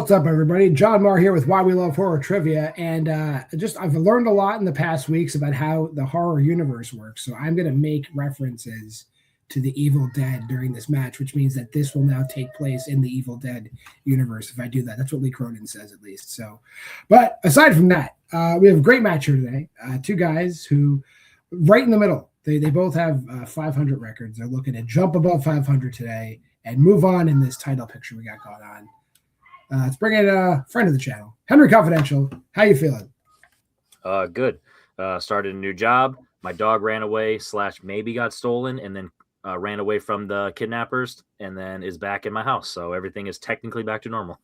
What's up, everybody? John Maher here with Why We Love Horror Trivia, and I've learned a lot in the past weeks about how the horror universe works. So I'm going to make references to the Evil Dead during this match, which means that this will now take place in the Evil Dead universe. If I do that, that's what Lee Cronin says, at least. So, but aside from that, we have a great match here today. Two guys who, right in the middle, they both have 500 records. They're looking to jump above 500 today and move on in this title picture we got going on. Let's bring in a friend of the channel, Henry Confidential. How you feeling? Good. Started a new job. My dog ran away / maybe got stolen, and then ran away from the kidnappers, and then is back in my house. So everything is technically back to normal.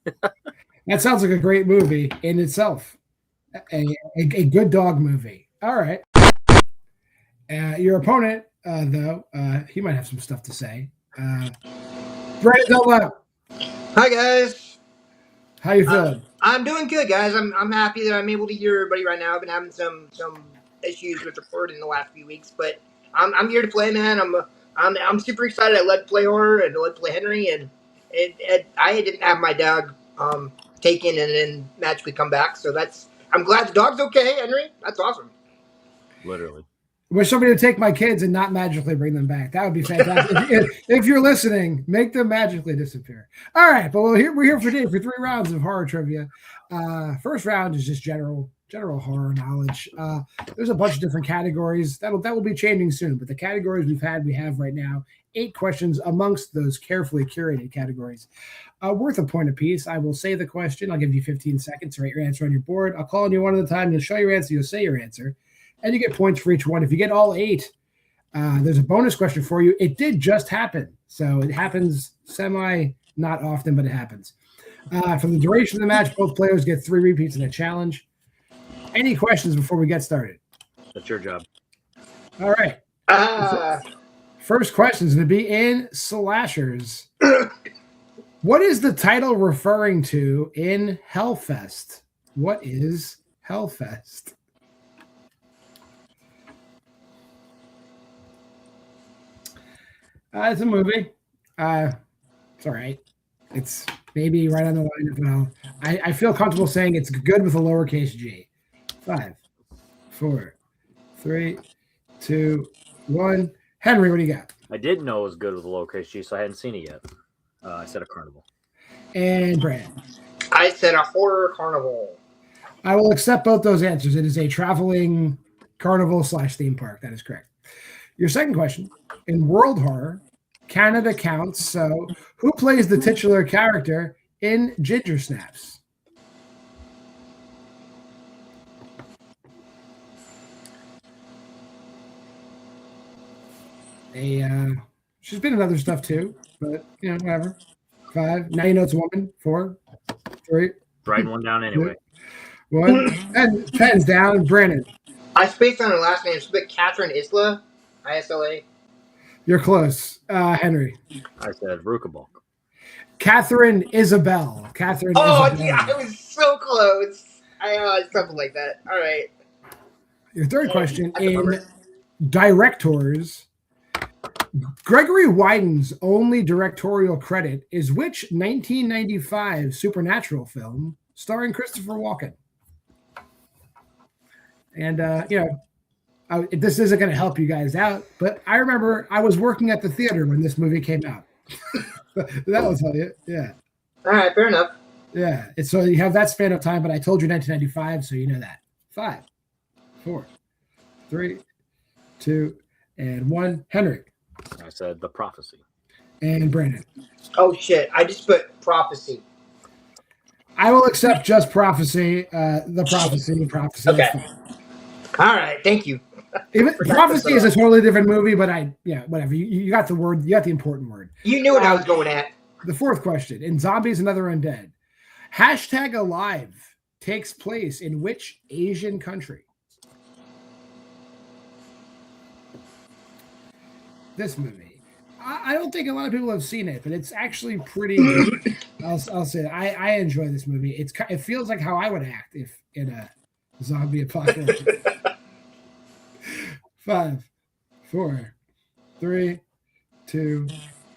That sounds like a great movie in itself. A good dog movie. All right. Your opponent, though, he might have some stuff to say. Brannon Dunlap. Hi, guys. How you feeling? I'm doing good, guys. I'm happy that I'm able to hear everybody right now. I've been having some issues with recording the last few weeks, but I'm here to play, man. I'm super excited. I love to play horror and I love to play Henry, and I didn't have my dog taken and then magically come back. So I'm glad the dog's okay, Henry. That's awesome. Literally. I wish somebody would take my kids and not magically bring them back. That would be fantastic. if you're listening, make them magically disappear. All right, but we're here for today for 3 rounds of horror trivia. First round is just general horror knowledge. There's a bunch of different categories that will be changing soon, but the categories we have right now, 8 questions amongst those carefully curated categories, worth a point apiece. I will say the question. I'll give you 15 seconds to write your answer on your board. I'll call on you one at a time. You'll show your answer. You'll say your answer. And you get points for each one. If you get all 8, there's a bonus question for you. It did just happen. So it happens not often, but it happens. For the duration of the match, both players get 3 repeats in a challenge. Any questions before we get started? That's your job. All right. First question is going to be in slashers. What is the title referring to in Hellfest? What is Hellfest? It's a movie. It's all right. It's maybe right on the line of well. I feel comfortable saying it's good with a lowercase g. 5, 4, 3, 2, 1. Henry, what do you got? I didn't know it was good with a lowercase g, so I hadn't seen it yet. I said a carnival. And Brannon. I said a horror carnival. I will accept both those answers. It is a traveling carnival / theme park. That is correct. Your second question. In world horror, Canada counts. So who plays the titular character in Ginger Snaps? She's been in other stuff too, but whatever. 5. Now you know it's a woman. 4, 3. Writing one down anyway. 1. And pen's down. Brannon. I spaced on her last name. She's Catherine Isla. ISLA. You're close. Henry. I said Rukabok. Catherine Isabel. Isabel. Yeah, I was so close. Something like that. All right. Your third question in directors. Gregory Wyden's only directorial credit is which 1995 supernatural film starring Christopher Walken? And this isn't going to help you guys out, but I remember I was working at the theater when this movie came out. That will tell you. Yeah. All right. Fair enough. Yeah. So you have that span of time, but I told you 1995, so you know that. 5, 4, 3, 2, and 1. Henry. I said The Prophecy. And Brannon. Oh, shit. I just put Prophecy. I will accept just Prophecy. The Prophecy. Okay. All right. Thank you. Prophecy is a totally different movie, but whatever. You got the word. You got the important word. You knew what I was going at. The fourth question. In Zombies and Other Undead, #Alive takes place in which Asian country? This movie. I don't think a lot of people have seen it, but it's actually pretty good. I'll say that. I enjoy this movie. It feels like how I would act if in a zombie apocalypse. 5, 4, 3, 2,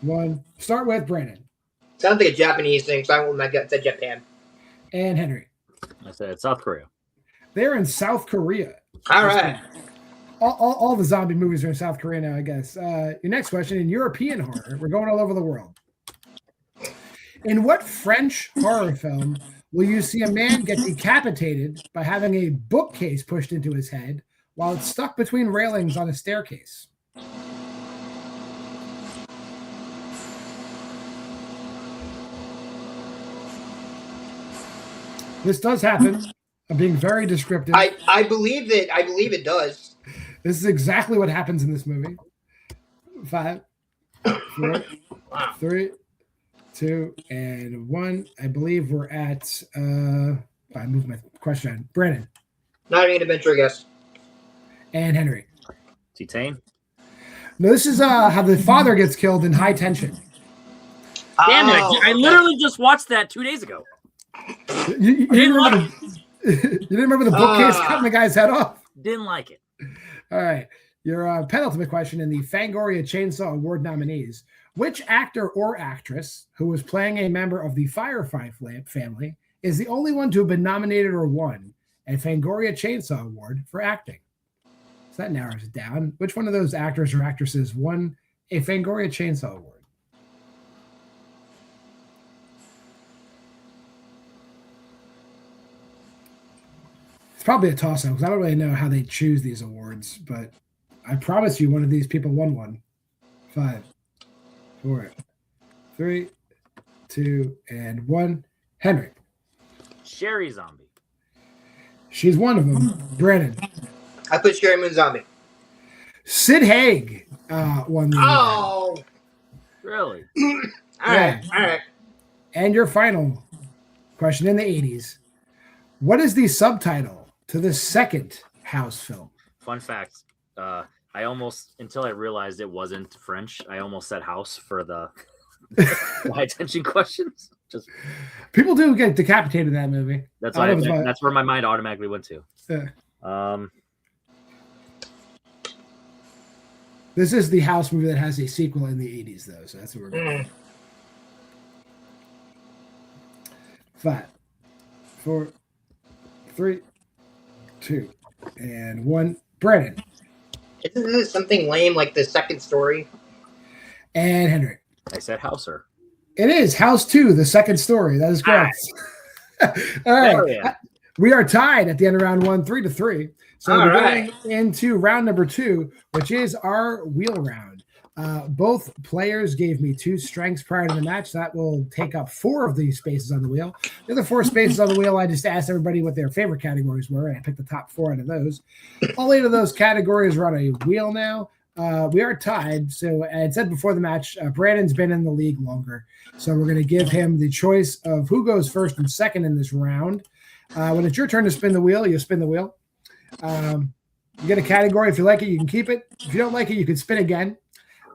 1. Start with Brannon. Sounds like a Japanese thing, so I won't my gut said Japan. And Henry. I said South Korea. They're in South Korea. All right. All the zombie movies are in South Korea now, I guess. Your next question, in European horror, we're going all over the world. In what French horror film will you see a man get decapitated by having a bookcase pushed into his head while it's stuck between railings on a staircase? This does happen. I'm being very descriptive. I believe it does. This is exactly what happens in this movie. 5, 4, 3, 2, and 1. I believe we're at. I moved my question on. Brannon. Not even a venture guess. And Henry. T-Tane. No, this is how the father gets killed in High Tension. Damn it! I literally just watched that 2 days ago. You didn't remember the bookcase cutting the guy's head off? Didn't like it. All right. Your penultimate question in the Fangoria Chainsaw Award nominees. Which actor or actress who was playing a member of the Firefly family is the only one to have been nominated or won a Fangoria Chainsaw Award for acting? So that narrows it down. Which one of those actors or actresses won a Fangoria Chainsaw Award? It's probably a toss-up because I don't really know how they choose these awards, but I promise you one of these people won one. 5, 4, 3, 2, and 1. Henry. Sherry Zombie. She's one of them. Brannon. I put Sherry Moon Zombie. Sid Haig won the award. Oh, Really? all right. And your final question in the 80s. What is the subtitle to the second House film? Fun fact. I almost, until I realized it wasn't French, I almost said house for the high tension questions. Just people do get decapitated in that movie. That's where my mind automatically went to. Yeah. This is the House movie that has a sequel in the 80s, though, so that's what we're going. 5, 4, 3, 2, and 1. Brannon. Isn't this something lame like the second story? And Henry. I said Houser. It is House 2, the second story. That is correct. All right. Yeah. We are tied at the end of round 1, 3-3. So we're going into round number 2, which is our wheel round. Both players gave me 2 strengths prior to the match. That will take up 4 of these spaces on the wheel. The other 4 spaces on the wheel, I just asked everybody what their favorite categories were, and I picked the top 4 out of those. All 8 of those categories are on a wheel now. We are tied. So I had said before the match, Brandon's been in the league longer. So we're going to give him the choice of who goes first and second in this round. When it's your turn to spin the wheel, you spin the wheel. You get a category. If you like it, you can keep it. If you don't like it, you can spin again.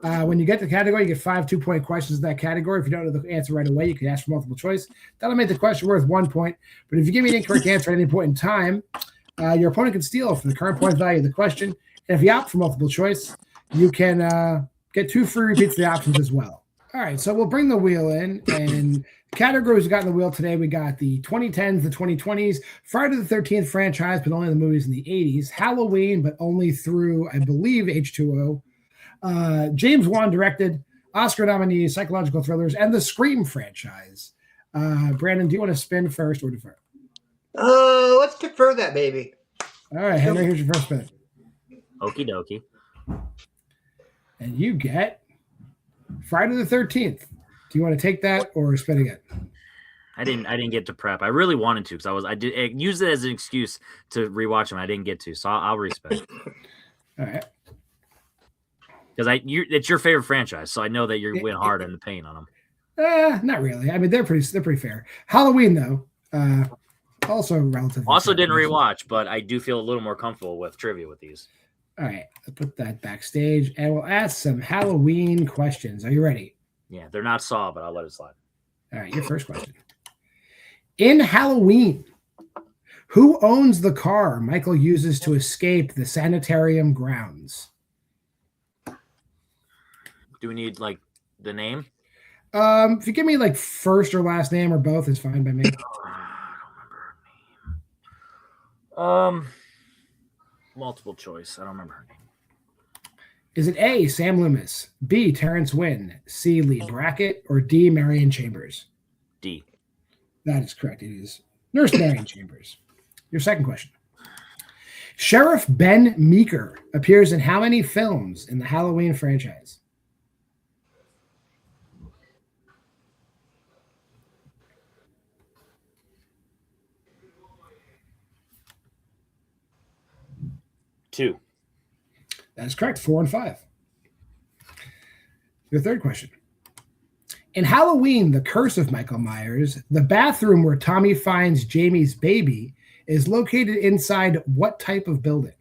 When you get the category, you get 5 2-point questions in that category. If you don't know the answer right away, you can ask for multiple choice. That'll make the question worth 1 point. But if you give me an incorrect answer at any point in time, your opponent can steal from the current point value of the question. And if you opt for multiple choice, you can get 2 free repeats of the options as well. All right, so we'll bring the wheel in. And categories we got in the wheel today, we got the 2010s, the 2020s, Friday the 13th franchise, but only the movies in the 80s, Halloween, but only through, I believe, H2O. James Wan directed, Oscar nominees, psychological thrillers, and the Scream franchise. Brandon, do you want to spin first or defer? Let's defer that, baby. All right, Henry, here's your first spin. Okie dokie. And you get Friday the 13th. Do you want to take that or spin again? I didn't get to prep. I really wanted to because I used it as an excuse to rewatch them. I didn't get to, so I'll respect. All right. Because it's your favorite franchise, so I know that you went hard in the paint on them. Not really. I mean, they're pretty fair. Halloween though, also relatively. Also didn't rewatch, but I do feel a little more comfortable with trivia with these. All right, I'll put that backstage, and we'll ask some Halloween questions. Are you ready? Yeah, they're not Saw, but I'll let it slide. All right, your first question. In Halloween, who owns the car Michael uses to escape the sanitarium grounds? Do we need like the name? If you give me like first or last name or both is fine by me. I don't Multiple choice. I don't remember her name. Is it A, Sam Loomis, B, Terrence Wynn, C, Lee Brackett, or D, Marion Chambers? D. That is correct. It is Nurse Marion Chambers. Your second question. Sheriff Ben Meeker appears in how many films in the Halloween franchise? Two. That is correct. 4 and 5. Your third question. In Halloween, The Curse of Michael Myers, the bathroom where Tommy finds Jamie's baby is located inside what type of building?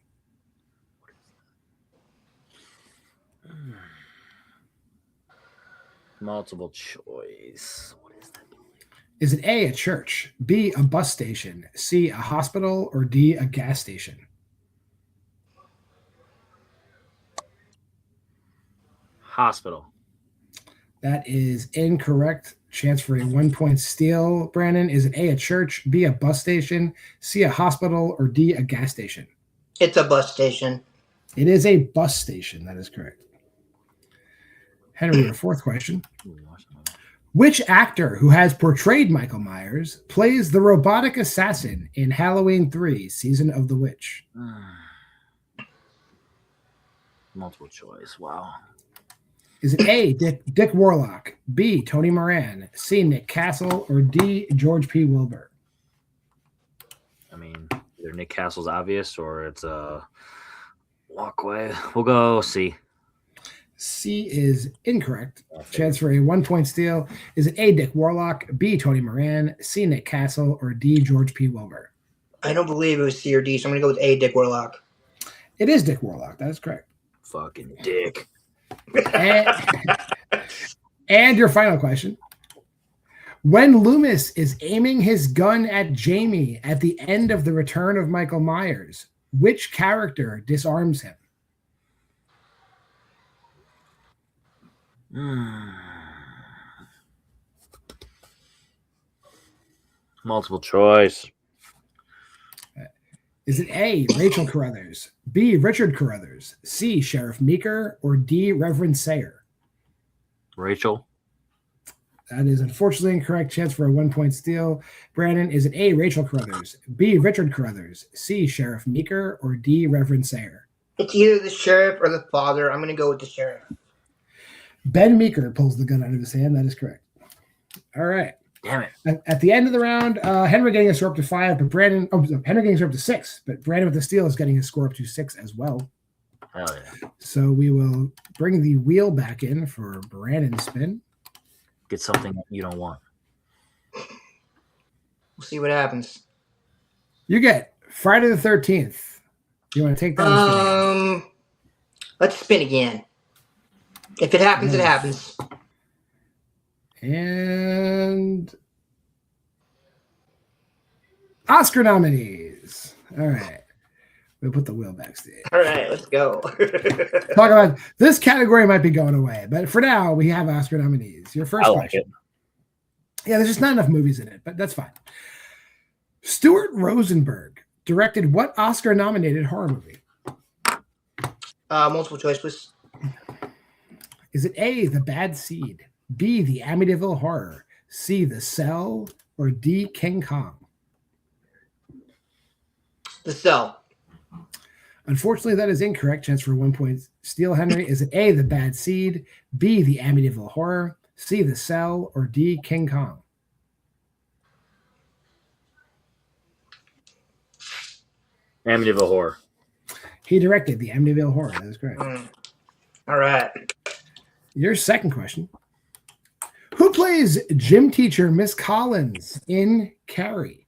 Multiple choice. What is that? Is it A, a church, B, a bus station, C, a hospital, or D, a gas station? Hospital. That is incorrect. Chance for a 1-point steal, Brannon. Is it A, a church, B, a bus station, C, a hospital, or D, a gas station? It's a bus station. It is a bus station. That is correct. Henry, your fourth question. Which actor who has portrayed Michael Myers plays the robotic assassin in Halloween 3, Season of the Witch? Multiple choice. Wow. Is it A, Dick Warlock, B, Tony Moran, C, Nick Castle, or D, George P. Wilbur? I mean, either Nick Castle's obvious or it's a walkway. We'll go C. C is incorrect. Chance for a 1-point steal. Is it A, Dick Warlock, B, Tony Moran, C, Nick Castle, or D, George P. Wilbur? I don't believe it was C or D, so I'm going to go with A, Dick Warlock. It is Dick Warlock. That is correct. Fucking dick. And your final question. When Loomis is aiming his gun at Jamie at the end of The Return of Michael Myers, which character disarms him? Multiple choice. Is it A, Rachel Carruthers, B, Richard Carruthers, C, Sheriff Meeker, or D, Reverend Sayer? Rachel. That is unfortunately incorrect. Chance for a 1-point steal. Brandon, is it A, Rachel Carruthers, B, Richard Carruthers, C, Sheriff Meeker, or D, Reverend Sayer? It's either the sheriff or the father. I'm going to go with the sheriff. Ben Meeker pulls the gun out of his hand. That is correct. All right. Damn it. At the end of the round, Henry getting a score up to 5, but Henry getting a score up to 6, but Brandon with the steal is getting a score up to 6 as well. Hell yeah. So we will bring the wheel back in for Brandon's spin. Get something that you don't want. We'll see what happens. You get Friday the 13th. You want to take that? Let's spin again. If it happens, it happens. And Oscar nominees. All right. We'll put the wheel backstage. All right, let's go. Talk about this category might be going away, but for now, we have Oscar nominees. Your first question. Yeah, there's just not enough movies in it, but that's fine. Stuart Rosenberg directed what Oscar-nominated horror movie? Multiple choice, please. Is it A, The Bad Seed, B, The Amityville Horror, C, The Cell, or D, King Kong? The Cell. Unfortunately, that is incorrect. Chance for 1-point steal, Henry. Is it A, The Bad Seed, B, The Amityville Horror, C, The Cell, or D, King Kong? Amityville Horror. He directed The Amityville Horror. That is correct. All right. Your second question. Who plays gym teacher Miss Collins in Carrie?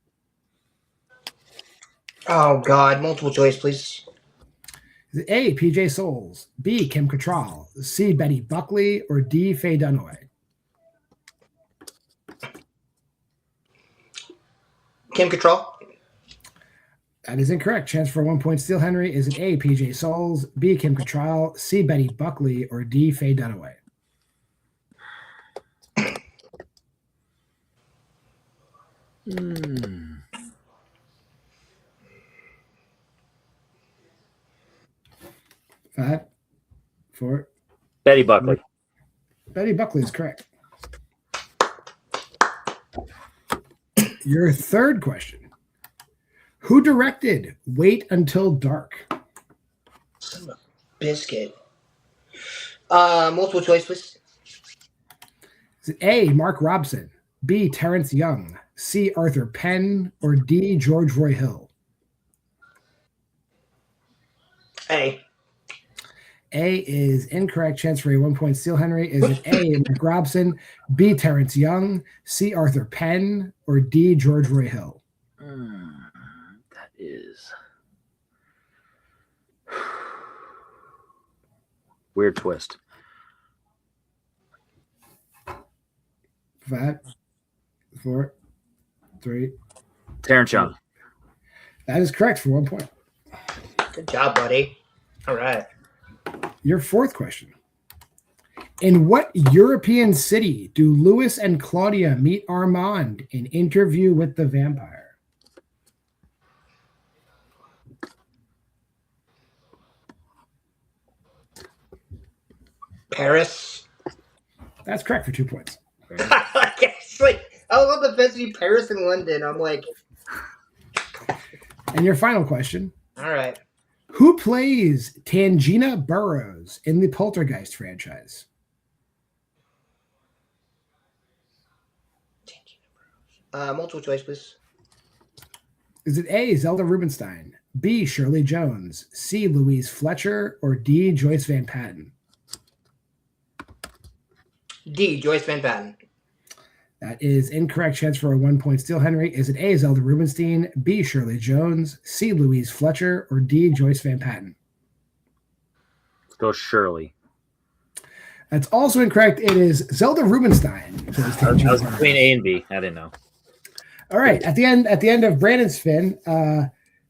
Oh, God. Multiple choice, please. Is it A, PJ Souls, B, Kim Cattrall, C, Betty Buckley, or D, Faye Dunaway? Kim Cattrall. That is incorrect. Chance for 1-point steal, Henry. Is it A, PJ Souls, B, Kim Cattrall, C, Betty Buckley, or D, Faye Dunaway? 5, 4. Betty Buckley. Betty Buckley is correct. Your third question. Who directed Wait Until Dark? Son of a biscuit. Multiple choice, please. Is it A, Mark Robson, B, Terrence Young, C, Arthur Penn, or D, George Roy Hill? A. A is incorrect. Chance for a 1 point steal, Henry. Is it A, Mark Robson, B, Terrence Young, C, Arthur Penn, or D, George Roy Hill? That is weird twist. 5, 4, 3. Terrence Young. That is correct for 1 point. Good job, buddy. All right. Your fourth question. In what European city do Louis and Claudia meet Armand in Interview with the Vampire? Paris. That's correct for 2 points. It's like, I love the fancy Paris and London. I'm like, And your final question. all right. Who plays Tangina Burrows in the Poltergeist franchise? Multiple choice, please. Is it A, Zelda Rubinstein, B, Shirley Jones, C, Louise Fletcher, or D, Joyce Van Patten? D, Joyce Van Patten. That is incorrect. Chance for a 1 point steal, Henry. Is it A, Zelda Rubinstein, B, Shirley Jones, C, Louise Fletcher, or D, Joyce Van Patten? Let's go Shirley. That's also incorrect. It is Zelda Rubinstein. I was between A and B. I didn't know. All right. At the end of Brandon's spin,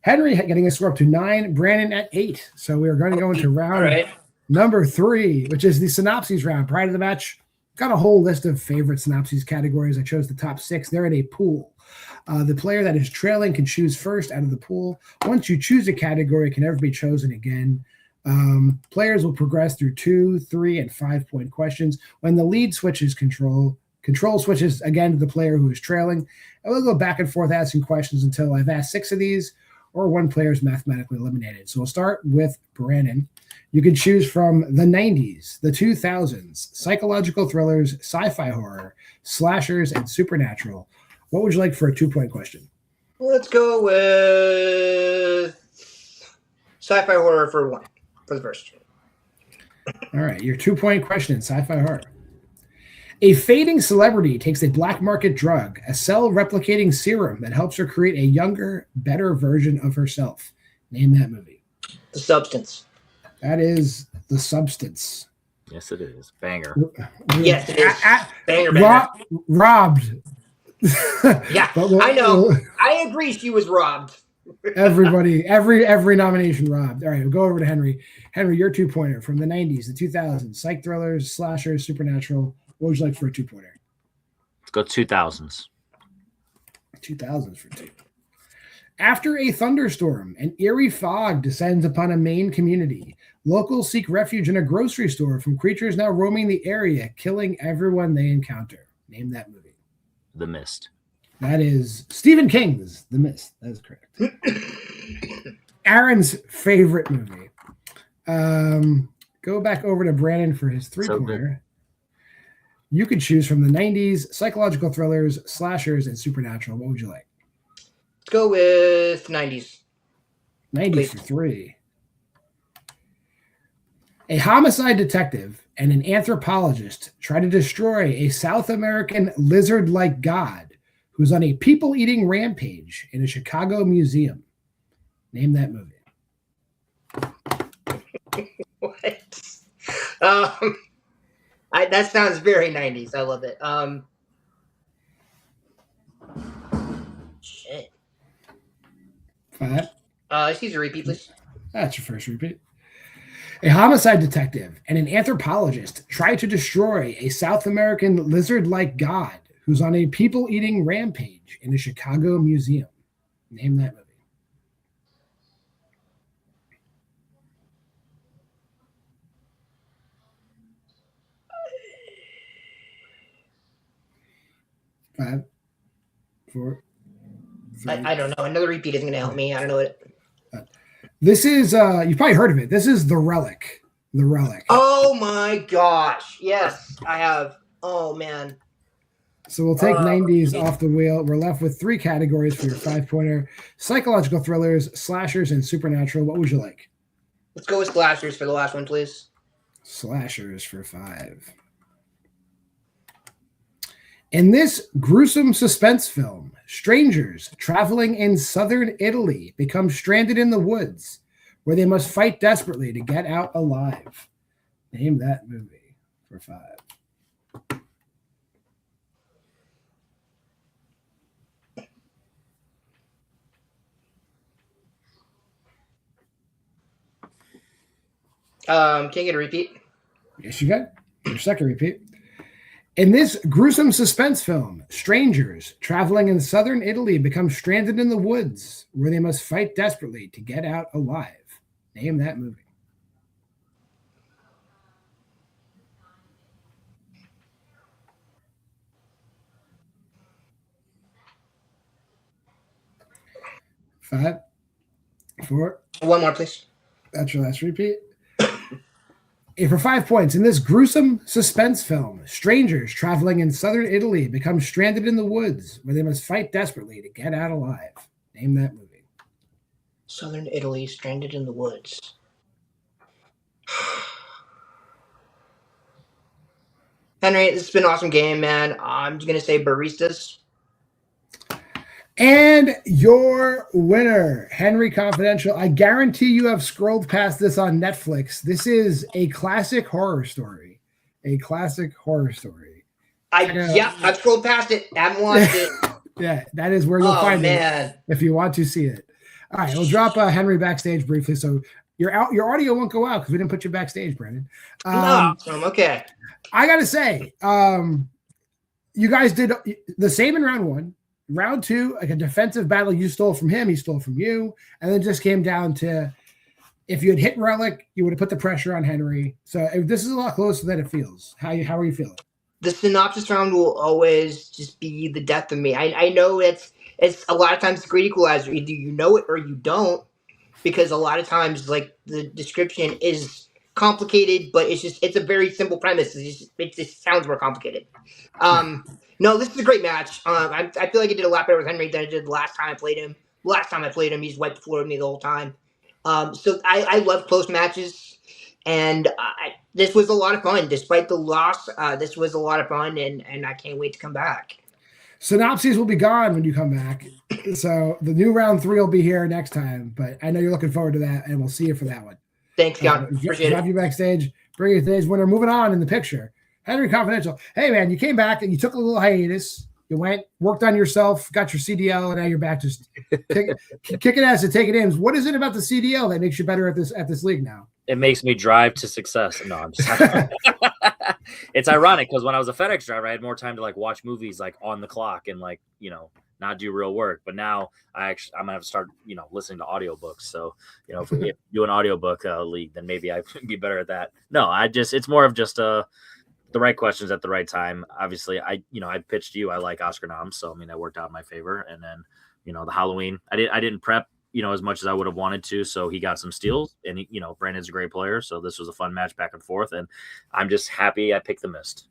Henry getting a score up to 9, Brannon at 8. So we are going to go into round number 3, which is the synopses round. Prior to the match, got a whole list of favorite synopses categories. I chose the top 6. They're in a pool. The player that is trailing can choose first out of the pool. Once you choose a category, it can never be chosen again. Players will progress through 2, 3, and 5 point questions. When the lead switches control switches again to the player who is trailing. And we'll go back and forth asking questions until I've asked 6 of these or one player is mathematically eliminated. So we'll start with Brannon. You can choose from the 90s, the 2000s, psychological thrillers, sci-fi horror, slashers, and supernatural. What would you like for a 2 point question? Let's go with sci-fi horror for the first. All right, your 2 point question in sci-fi horror. A fading celebrity takes a black market drug, a cell-replicating serum that helps her create a younger, better version of herself. Name that movie. The Substance. That is The Substance. Yes, it is. Banger. Yes, it is. Banger. Robbed. Yeah, I know. I agree she was robbed. Everybody, every nomination robbed. All right, we'll go over to Henry. Henry, your 2 pointer from the 90s, the 2000s, psych thrillers, slashers, supernatural. What would you like for a 2 pointer? Let's go 2000s. 2000s for 2. After a thunderstorm, an eerie fog descends upon a Maine community. Locals seek refuge in a grocery store from creatures now roaming the area, killing everyone they encounter. Name that movie. The Mist. That is Stephen King's The Mist. That is correct. Aaron's favorite movie. Go back over to Brannon for his 3 pointer. You could choose from the 90s, psychological thrillers, slashers, and supernatural. What would you like? Let's go with 90s. 90s for 3. A homicide detective and an anthropologist try to destroy a South American lizard-like god who's on a people-eating rampage in a Chicago museum. Name that movie. What? That sounds very 90s. I love it. Shit. 5. Excuse me, repeat, please. That's your first repeat. A homicide detective and an anthropologist try to destroy a South American lizard-like god who's on a people-eating rampage in a Chicago museum. Name that movie. 5, 4, 3. I don't know. Another repeat isn't going to help me. I don't know what. This is you've probably heard of it. This is The Relic. The Relic. Oh my gosh! Yes, I have. Oh man. So we'll take 90s off the wheel. We're left with 3 categories for your 5-pointer: psychological thrillers, slashers, and supernatural. What would you like? Let's go with slashers for the last one, please. Slashers for 5. In this gruesome suspense film, strangers traveling in southern Italy become stranded in the woods, where they must fight desperately to get out alive. Name that movie for 5. Can you get a repeat? Yes, you got your second repeat. In this gruesome suspense film, strangers traveling in southern Italy become stranded in the woods, where they must fight desperately to get out alive. Name that movie. Five, 4. One more, please. That's your last repeat. And for 5 points, in this gruesome suspense film, strangers traveling in southern Italy become stranded in the woods, where they must fight desperately to get out alive. Name that movie. Southern Italy, stranded in the woods. Henry, this has been an awesome game, man. I'm just gonna say baristas. And your winner, Henry Confidential. I guarantee you have scrolled past this on Netflix. This is a classic horror story. A classic horror story. I've scrolled past it. I haven't watched it. Yeah, that is where you'll find it if you want to see it. All right, we'll drop Henry backstage briefly. So your audio won't go out because we didn't put you backstage, Brandon. Okay. I got to say, you guys did the same in round 1. Round 2, like a defensive battle, you stole from him, he stole from you, and then just came down to if you had hit Relic, you would have put the pressure on Henry. So this is a lot closer than it feels. How are you feeling? The synopsis round will always just be the death of me. I know it's a lot of times the great equalizer. Either you know it or you don't, because a lot of times like the description is complicated, but it's a very simple premise. It just sounds more complicated. No, this is a great match. I feel like I did a lot better with Henry than I did last time I played him. Last time I played him, he's wiped the floor with me the whole time. So I love close matches, and this was a lot of fun. Despite the loss, this was a lot of fun, and I can't wait to come back. Synopses will be gone when you come back. So the new round 3 will be here next time, but I know you're looking forward to that, and we'll see you for that one. Thanks, John. Appreciate it. Drop you backstage. Bring you today's winner. Moving on in the picture. Henry Confidential. Hey, man, you came back and you took a little hiatus. You went, worked on yourself, got your CDL, and now you're back just kicking ass and taking names. What is it about the CDL that makes you better at this league now? It makes me drive to success. No, I'm just it's ironic because when I was a FedEx driver, I had more time to like watch movies like on the clock and like, not do real work. But now I'm gonna have to start, listening to audiobooks. So, if we do an audiobook league, then maybe I could be better at that. No, it's more of just the right questions at the right time. Obviously, I pitched you. I like Oscar noms, so I mean that worked out in my favor. And then, the Halloween, I didn't prep, as much as I would have wanted to. So he got some steals, and Brandon's a great player. So this was a fun match back and forth, and I'm just happy I picked the Mist.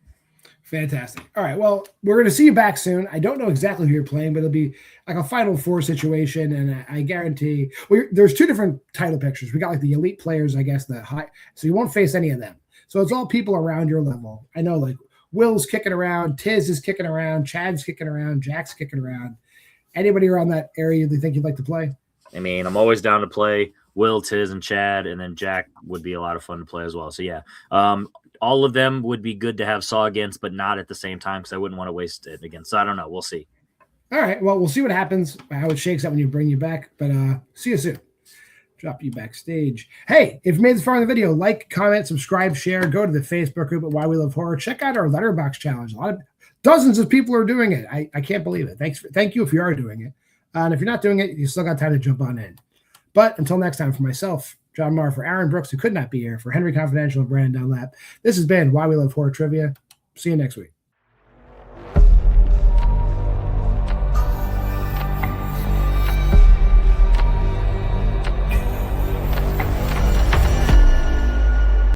Fantastic. All right. Well, we're going to see you back soon. I don't know exactly who you're playing, but it'll be like a Final Four situation. And I guarantee there's 2 different title pictures. We got like the elite players, I guess, the high. So you won't face any of them. So it's all people around your level. I know like Will's kicking around, Tiz is kicking around, Chad's kicking around, Jack's kicking around. Anybody around that area you think you'd like to play? I mean, I'm always down to play Will, Tiz, and Chad, and then Jack would be a lot of fun to play as well. So yeah, all of them would be good to have Saw against, but not at the same time because I wouldn't want to waste it against. So I don't know. We'll see. All right. Well, we'll see what happens, how it shakes out when you bring you back. But see you soon. Drop you backstage. Hey, if you made this far in the video, like, comment, subscribe, share. Go to the Facebook group at Why We Love Horror. Check out our Letterboxd challenge. Dozens of people are doing it. I can't believe it. Thank you if you are doing it. And if you're not doing it, you still got time to jump on in. But until next time, for myself, JWMaher, for Aaron Brooks, who could not be here, for Henry Confidential and Brandon Dunlap, this has been Why We Love Horror Trivia. See you next week.